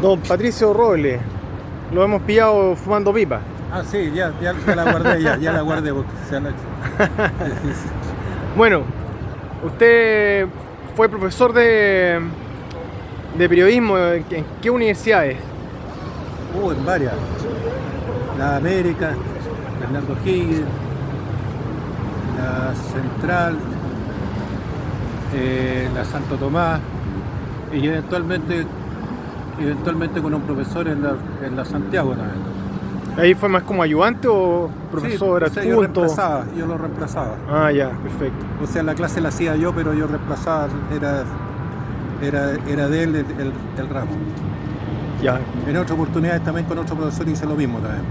Don Patricio Robles, lo hemos pillado fumando pipa. Ah, sí, ya la guardé, ya la guardé porque se han hecho. Bueno, usted fue profesor de periodismo. ¿En qué universidades? En varias. La América, Bernardo Higgins, la Central, la Santo Tomás y eventualmente con un profesor en la Santiago también. ¿Ahí fue más como ayudante o profesor Sí, adjunto? yo lo reemplazaba. Ah, ya, perfecto. O sea, la clase la hacía yo, pero yo reemplazaba, era de él el ramo. Ya. En otras oportunidades también con otro profesor hice lo mismo también.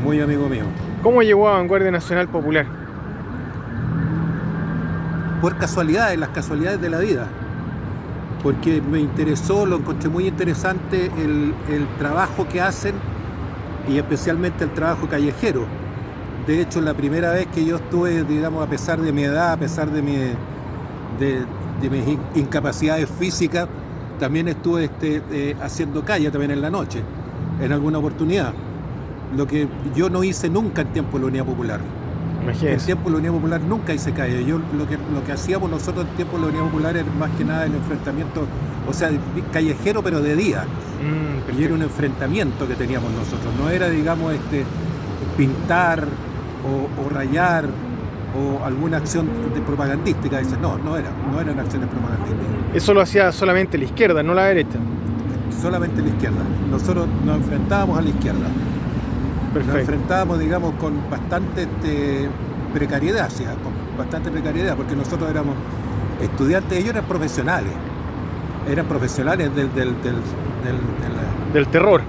Muy amigo mío. ¿Cómo llegó a Vanguardia Nacional Popular? Por casualidades, las casualidades de la vida. Porque me interesó, lo encontré muy interesante el trabajo que hacen y especialmente el trabajo callejero. De hecho, la primera vez que yo estuve, digamos, a pesar de mi edad, a pesar de mis incapacidades físicas, también estuve haciendo calle también en la noche, en alguna oportunidad. Lo que yo no hice nunca en tiempo de la Unidad Popular. Imagínese. En tiempo de la Unidad Popular nunca hice calle. Lo que hacíamos nosotros en tiempo de la Unidad Popular era más que nada el enfrentamiento, o sea, callejero pero de día. Y era un enfrentamiento que teníamos nosotros. No era, digamos, pintar o rayar o alguna acción propagandística. No eran acciones propagandísticas. Eso lo hacía solamente la izquierda, no la derecha. Solamente la izquierda. Nosotros nos enfrentábamos a la izquierda. Perfecto. Nos enfrentábamos, digamos, con bastante precariedad, ¿sí? Con bastante precariedad, porque nosotros éramos estudiantes, ellos eran profesionales del Del terror.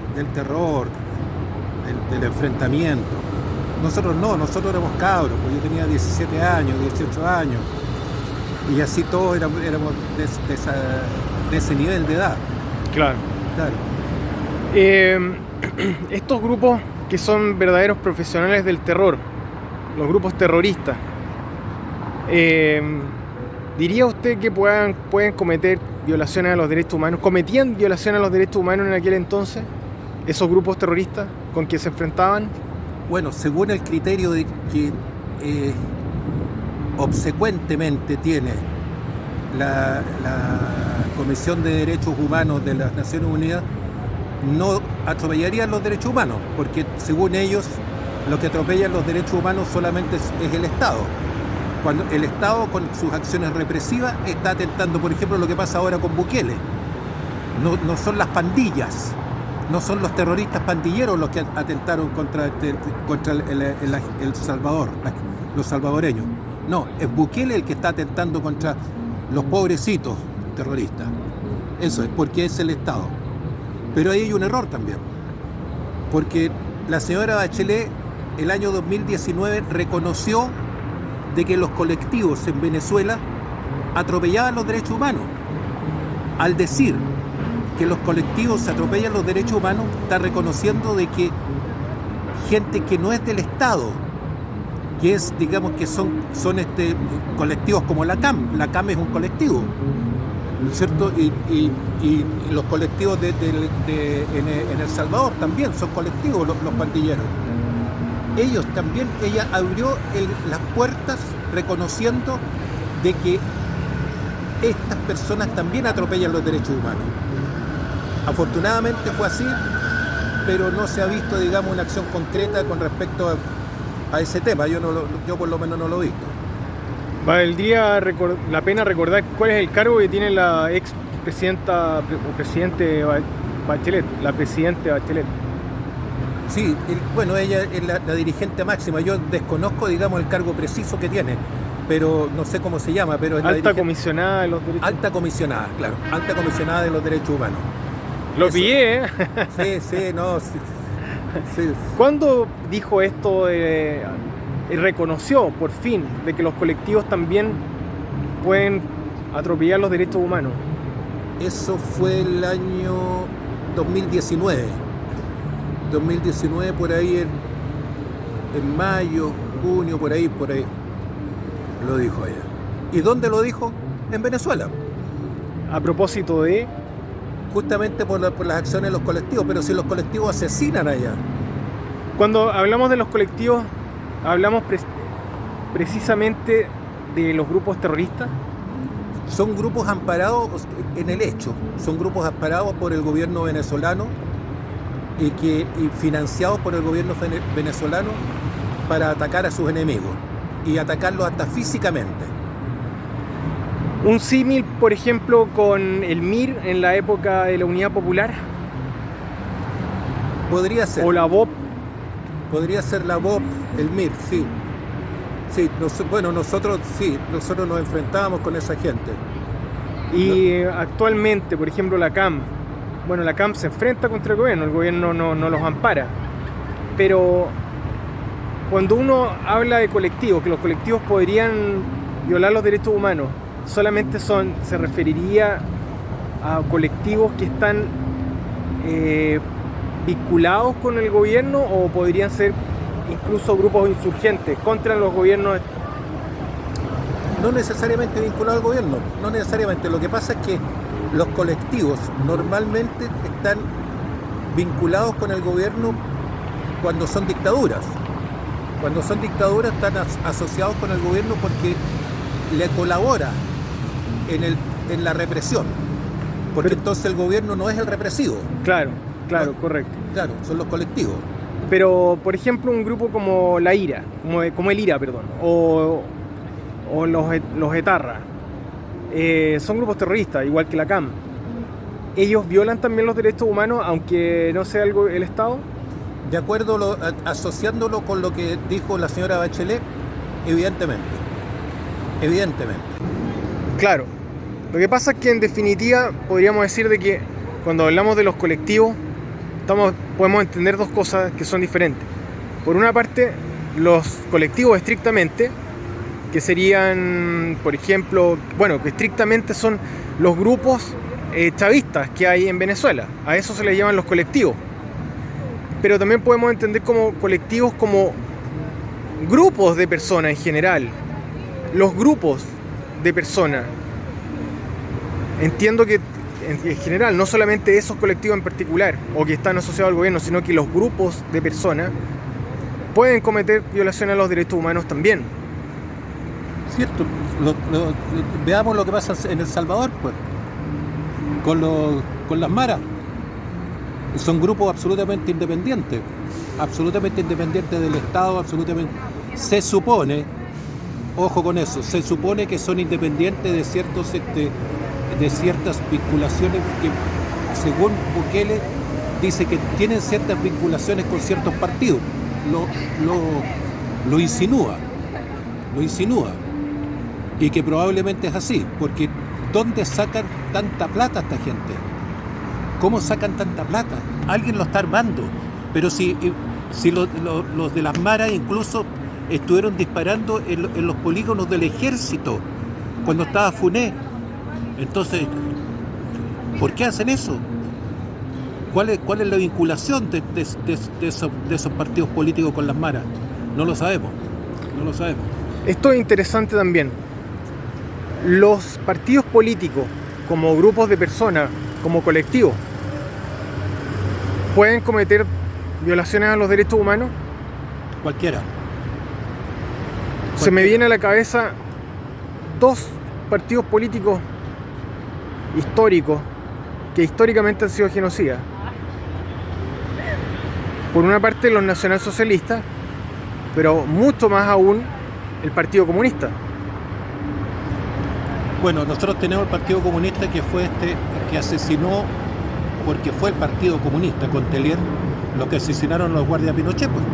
del enfrentamiento. Nosotros no, nosotros éramos cabros, pues yo tenía 17 años, 18 años, y así todos éramos de ese nivel de edad. Claro. Claro. Estos grupos que son verdaderos profesionales del terror, los grupos terroristas, ¿diría usted que pueden cometer violaciones a los derechos humanos? ¿Cometían violaciones a los derechos humanos en aquel entonces? ¿Esos grupos terroristas con que se enfrentaban? Bueno, según el criterio de que obsecuentemente tiene la Comisión de Derechos Humanos de las Naciones Unidas, no atropellarían los derechos humanos, porque según ellos lo que atropellan los derechos humanos solamente es el Estado. Cuando el Estado con sus acciones represivas está atentando, por ejemplo, lo que pasa ahora con Bukele. No son las pandillas, no son los terroristas pandilleros los que atentaron contra el Salvador, los salvadoreños. No, es Bukele el que está atentando contra los pobrecitos terroristas. Eso es, porque es el Estado. Pero ahí hay un error también, porque la señora Bachelet el año 2019 reconoció de que los colectivos en Venezuela atropellaban los derechos humanos. Al decir que los colectivos atropellan los derechos humanos, está reconociendo de que gente que no es del Estado, que es, digamos, que son colectivos como la CAM es un colectivo, ¿no es cierto? Y los colectivos en El Salvador también son colectivos, los pandilleros. Ella abrió las puertas reconociendo de que estas personas también atropellan los derechos humanos. Afortunadamente fue así, pero no se ha visto, digamos, una acción concreta con respecto a ese tema. Yo por lo menos no lo he visto. Valdría la pena recordar cuál es el cargo que tiene la ex presidenta o presidente Bachelet, la presidente Bachelet. Sí, bueno, ella es la dirigente máxima. Yo desconozco, digamos, el cargo preciso que tiene, pero no sé cómo se llama, pero es Alta comisionada de los derechos humanos. Alta comisionada, claro, alta comisionada de los derechos humanos. Lo pillé, ¿eh? Sí. ¿Cuándo dijo esto y reconoció por fin de que los colectivos también pueden atropellar los derechos humanos? Eso fue el año 2019. 2019 por ahí en mayo, junio, por ahí lo dijo ella. ¿Y dónde lo dijo? En Venezuela. A propósito de... justamente por las acciones de los colectivos, pero si los colectivos asesinan allá. Cuando hablamos de los colectivos, hablamos precisamente de los grupos terroristas. Son grupos amparados en el hecho, son grupos amparados por el gobierno venezolano y financiados por el gobierno venezolano para atacar a sus enemigos y atacarlos hasta físicamente. Un símil, por ejemplo, con el MIR en la época de la Unidad Popular. Podría ser. O la BOP. Podría ser la BOP, el MIR, sí. Sí, nosotros nos enfrentábamos con esa gente. Y actualmente, por ejemplo, la CAM. Bueno, la CAM se enfrenta contra el gobierno no los ampara. Pero cuando uno habla de colectivos, que los colectivos podrían violar los derechos humanos, solamente se referiría a colectivos que están vinculados con el gobierno, o podrían ser incluso grupos insurgentes contra los gobiernos. No necesariamente vinculados al gobierno, no necesariamente. Lo que pasa es que los colectivos normalmente están vinculados con el gobierno cuando son dictaduras. Cuando son dictaduras están asociados con el gobierno porque le colabora en la represión. Porque entonces el gobierno no es el represivo. Claro, No, correcto. Claro, son los colectivos. Pero, por ejemplo, un grupo como la IRA, como el IRA, perdón, o los etarras, son grupos terroristas, igual que la CAM. ¿Ellos violan también los derechos humanos, aunque no sea el Estado? De acuerdo, asociándolo con lo que dijo la señora Bachelet, evidentemente. Claro. Lo que pasa es que, en definitiva, podríamos decir de que cuando hablamos de los colectivos, podemos entender dos cosas que son diferentes. Por una parte, los colectivos estrictamente, que serían, por ejemplo, que estrictamente son los grupos chavistas que hay en Venezuela. A eso se les llaman los colectivos. Pero también podemos entender como colectivos como grupos de personas en general. Los grupos de personas. Entiendo que en general, no solamente esos colectivos en particular o que están asociados al gobierno, sino que los grupos de personas pueden cometer violaciones a los derechos humanos también. Cierto. Veamos lo que pasa en El Salvador, pues, con las maras. Son grupos absolutamente independientes del Estado, absolutamente. Se supone, ojo con eso, se supone que son independientes de ciertas vinculaciones que, según Bukele, dice que tienen ciertas vinculaciones con ciertos partidos. Lo insinúa. Y que probablemente es así, porque ¿dónde sacan tanta plata esta gente? ¿Cómo sacan tanta plata? Alguien lo está armando. Pero si los de las maras incluso estuvieron disparando en los polígonos del ejército cuando estaba Funé. Entonces, ¿por qué hacen eso? ¿Cuál es la vinculación de esos partidos políticos con las maras? No lo sabemos. Esto es interesante también. Los partidos políticos, como grupos de personas, como colectivos, ¿pueden cometer violaciones a los derechos humanos? Cualquiera. Se me viene a la cabeza dos partidos políticos históricos que históricamente han sido genocidas. Por una parte, los nacionalsocialistas, pero mucho más aún el Partido Comunista. Bueno, nosotros tenemos el Partido Comunista, que fue que asesinó, porque fue el Partido Comunista con Telier los que asesinaron a los guardias Pinochet, pues,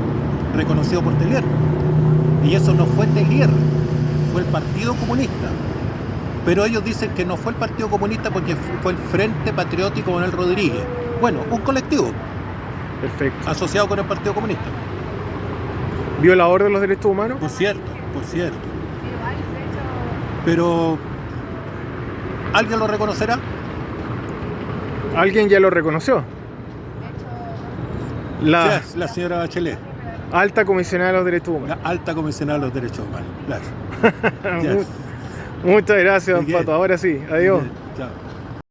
reconocido por Telier. Y eso no fue Telier, fue el Partido Comunista. Pero ellos dicen que no fue el Partido Comunista porque fue el Frente Patriótico Manuel Rodríguez. Bueno, un colectivo. Perfecto. Asociado con el Partido Comunista. ¿Violador de los derechos humanos? Por cierto. Pero ¿alguien lo reconocerá? Alguien ya lo reconoció. La señora Bachelet. Alta comisionada de los derechos humanos. La alta comisionada de los derechos humanos, claro. Muchas gracias, don Pato. Ahora sí, adiós. Chao.